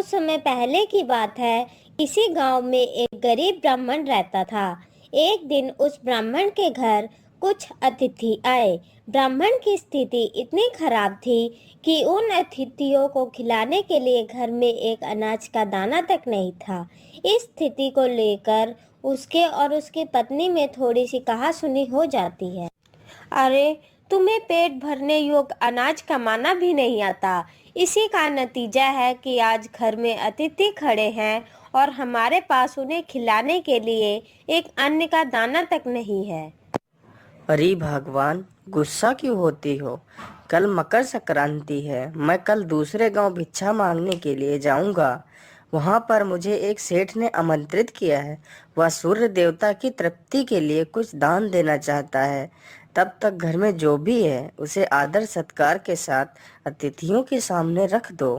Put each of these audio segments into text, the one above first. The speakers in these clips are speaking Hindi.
कुछ समय पहले की बात है। इसी गांव में एक गरीब ब्राह्मण रहता था। एक दिन उस ब्राह्मण के घर कुछ अतिथि आए। ब्राह्मण की स्थिति इतनी खराब थी कि उन अतिथियों को खिलाने के लिए घर में एक अनाज का दाना तक नहीं था। इस स्थिति को लेकर उसके और उसकी पत्नी में थोड़ी सी कहासुनी हो जाती है। अरे, तुम्हें पेट भरने योग्य अनाज कमाना भी नहीं आता। इसी का नतीजा है कि आज घर में अतिथि खड़े हैं और हमारे पास उन्हें खिलाने के लिए एक अन्न का दाना तक नहीं है। अरे भगवान, गुस्सा क्यों होती हो? कल मकर संक्रांति है। मैं कल दूसरे गांव भिक्षा मांगने के लिए जाऊंगा। वहां पर मुझे एक सेठ ने आमंत्रित किया है। वह सूर्य देवता की तृप्ति के लिए कुछ दान देना चाहता है। तब तक घर में जो भी है उसे आदर सत्कार के साथ अतिथियों के सामने रख दो।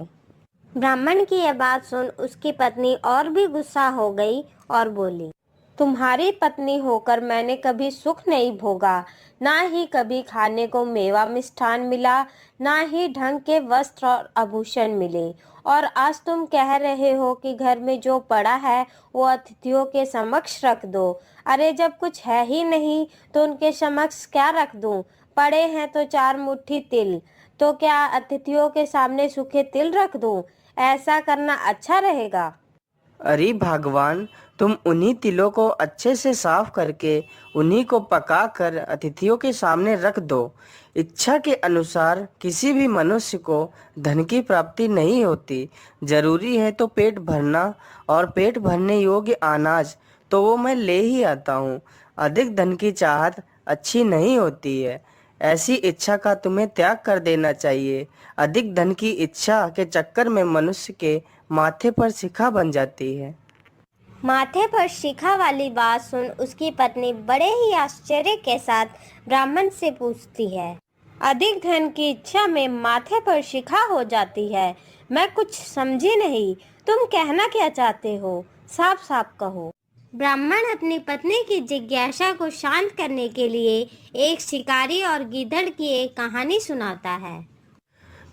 ब्राह्मण की यह बात सुन उसकी पत्नी और भी गुस्सा हो गई और बोली, तुम्हारी पत्नी होकर मैंने कभी सुख नहीं भोगा, ना ही कभी खाने को मेवा मिष्ठान मिला, ना ही ढंग के वस्त्र और आभूषण मिले, और आज तुम कह रहे हो कि घर में जो पड़ा है वो अतिथियों के समक्ष रख दो। अरे, जब कुछ है ही नहीं तो उनके समक्ष क्या रख दूं? पड़े हैं तो 4 मुट्ठी तिल, तो क्या अतिथियों के सामने सूखे तिल रख दूं? ऐसा करना अच्छा रहेगा? अरे भगवान, तुम उन्हीं तिलों को अच्छे से साफ करके उन्हीं को पका कर अतिथियों के सामने रख दो। इच्छा के अनुसार किसी भी मनुष्य को धन की प्राप्ति नहीं होती। जरूरी है तो पेट भरना, और पेट भरने योग्य अनाज तो वो मैं ले ही आता हूँ। अधिक धन की चाहत अच्छी नहीं होती है। ऐसी इच्छा का तुम्हें त्याग कर देना चाहिए। अधिक धन की इच्छा के चक्कर में मनुष्य के माथे पर शिखा बन जाती है। माथे पर शिखा वाली बात सुन उसकी पत्नी बड़े ही आश्चर्य के साथ ब्राह्मण से पूछती है, अधिक धन की इच्छा में माथे पर शिखा हो जाती है? मैं कुछ समझी नहीं, तुम कहना क्या चाहते हो? साफ साफ कहो। ब्राह्मण अपनी पत्नी की जिज्ञासा को शांत करने के लिए एक शिकारी और गीदड़ की एक कहानी सुनाता है।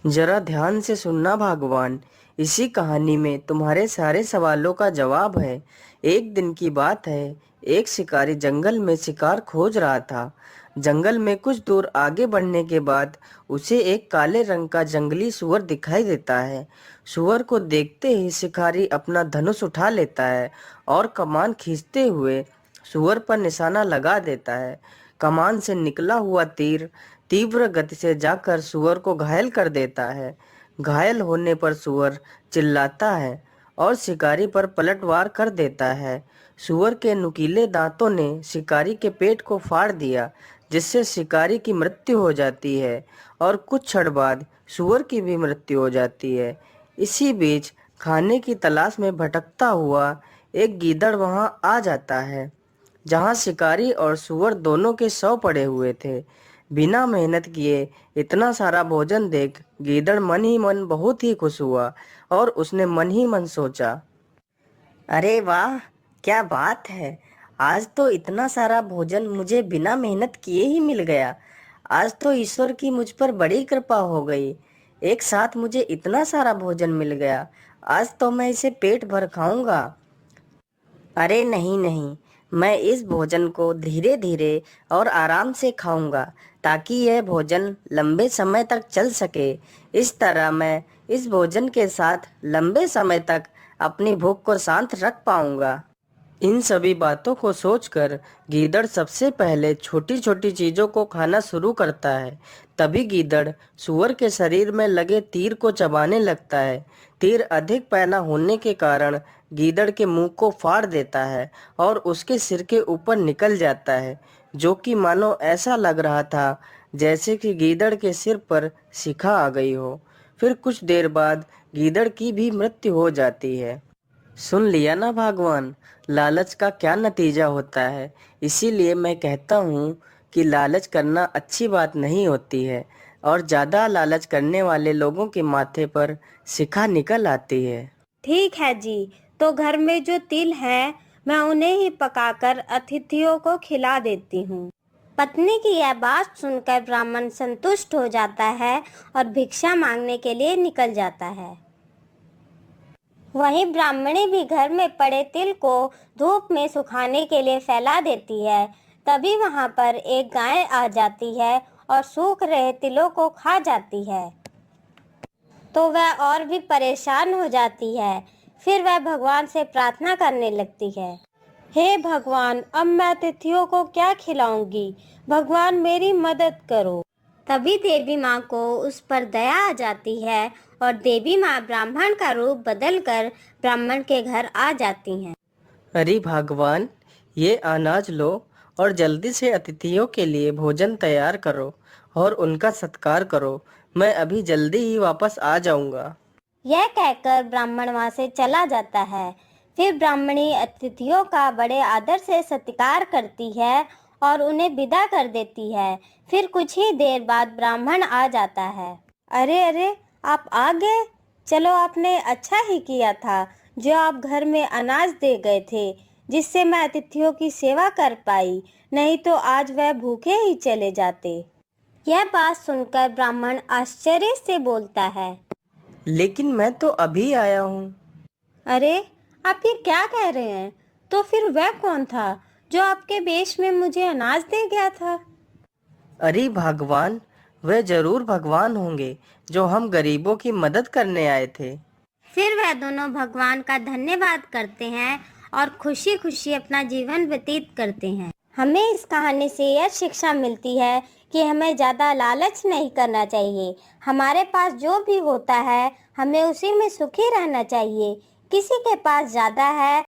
जरा ध्यान से सुनना भगवान। इसी कहानी में तुम्हारे सारे सवालों का जवाब है। एक दिन की बात है। एक शिकारी जंगल में शिकार खोज रहा था। जंगल में कुछ दूर आगे बढ़ने के बाद उसे एक काले रंग का जंगली सुअर दिखाई देता है। सुअर को देखते ही शिकारी अपना धनुष उठा लेता है और कमान खींचते हुए सुअर पर निशाना लगा देता है। कमान से निकला हुआ तीर तीव्र गति से जाकर सुअर को घायल कर देता है। घायल होने पर सुअर चिल्लाता है और शिकारी पर पलटवार कर देता है। सुअर के नुकीले दांतों ने शिकारी के पेट को फाड़ दिया, जिससे शिकारी की मृत्यु हो जाती है और कुछ क्षण बाद सुअर की भी मृत्यु हो जाती है। इसी बीच खाने की तलाश में भटकता हुआ एक गीदड़ वहां आ जाता है, जहां शिकारी और सुअर दोनों के शव पड़े हुए थे। बिना मेहनत किए इतना सारा भोजन देख गीदड़ मन ही मन बहुत ही खुश हुआ और उसने मन ही मन सोचा, अरे वाह, क्या बात है! आज तो इतना सारा भोजन मुझे बिना मेहनत किए ही मिल गया। आज तो ईश्वर की मुझ पर बड़ी कृपा हो गई। एक साथ मुझे इतना सारा भोजन मिल गया। आज तो मैं इसे पेट भर खाऊंगा। अरे नहीं नहीं, मैं इस भोजन को धीरे धीरे और आराम से खाऊंगा, ताकि यह भोजन लंबे समय तक चल सके। इस तरह मैं इस भोजन के साथ लंबे समय तक अपनी भूख को शांत रख पाऊंगा। इन सभी बातों को सोचकर गीदड़ सबसे पहले छोटी छोटी चीजों को खाना शुरू करता है। तभी गीदड़ सुअर के शरीर में लगे तीर को चबाने लगता है। तीर अधिक पैना होने के कारण गीदड़ के मुंह को फाड़ देता है और उसके सिर के ऊपर निकल जाता है, जो कि मानो ऐसा लग रहा था जैसे कि गीदड़ के सिर पर शिखा आ गई हो। फिर कुछ देर बाद गीदड़ की भी मृत्यु हो जाती है। सुन लिया ना भगवान, लालच का क्या नतीजा होता है। इसीलिए मैं कहता हूँ कि लालच करना अच्छी बात नहीं होती है, और ज़्यादा लालच करने वाले लोगों के माथे पर शिखा निकल आती है। ठीक है जी, तो घर में जो तिल है मैं उन्हें ही पकाकर अतिथियों को खिला देती हूँ। पत्नी की यह बात सुनकर ब्राह्मण संतुष्ट हो जाता है और भिक्षा मांगने के लिए निकल जाता है। वहीं ब्राह्मणी भी घर में पड़े तिल को धूप में सुखाने के लिए फैला देती है। तभी वहां पर एक गाय आ जाती है और सूख रहे तिलों को खा जाती है। तो वह और भी परेशान हो जाती है। फिर वह भगवान से प्रार्थना करने लगती है, हे भगवान, अब मैं अतिथियों को क्या खिलाऊंगी? भगवान मेरी मदद करो। तभी देवी माँ को उस पर दया आ जाती है और देवी माँ ब्राह्मण का रूप बदलकर ब्राह्मण के घर आ जाती हैं। अरे भगवान, ये अनाज लो और जल्दी से अतिथियों के लिए भोजन तैयार करो और उनका सत्कार करो। मैं अभी जल्दी ही वापस आ जाऊंगा। यह कहकर ब्राह्मण वहां से चला जाता है। फिर ब्राह्मणी अतिथियों का बड़े आदर से सत्कार करती है और उन्हें विदा कर देती है। फिर कुछ ही देर बाद ब्राह्मण आ जाता है। अरे अरे, आप आ गए? चलो, आपने अच्छा ही किया था जो आप घर में अनाज दे गए थे, जिससे मैं अतिथियों की सेवा कर पाई, नहीं तो आज वह भूखे ही चले जाते। यह बात सुनकर ब्राह्मण आश्चर्य से बोलता है, लेकिन मैं तो अभी आया हूँ। अरे, आप ये क्या कह रहे हैं? तो फिर वह कौन था जो आपके वेश में मुझे अनाज दे गया था? अरे भगवान, वे जरूर भगवान होंगे जो हम गरीबों की मदद करने आए थे। फिर वह दोनों भगवान का धन्यवाद करते हैं और खुशी खुशी अपना जीवन व्यतीत करते हैं। हमें इस कहानी से यह शिक्षा मिलती है कि हमें ज़्यादा लालच नहीं करना चाहिए। हमारे पास जो भी होता है हमें उसी में सुखी रहना चाहिए। किसी के पास ज़्यादा है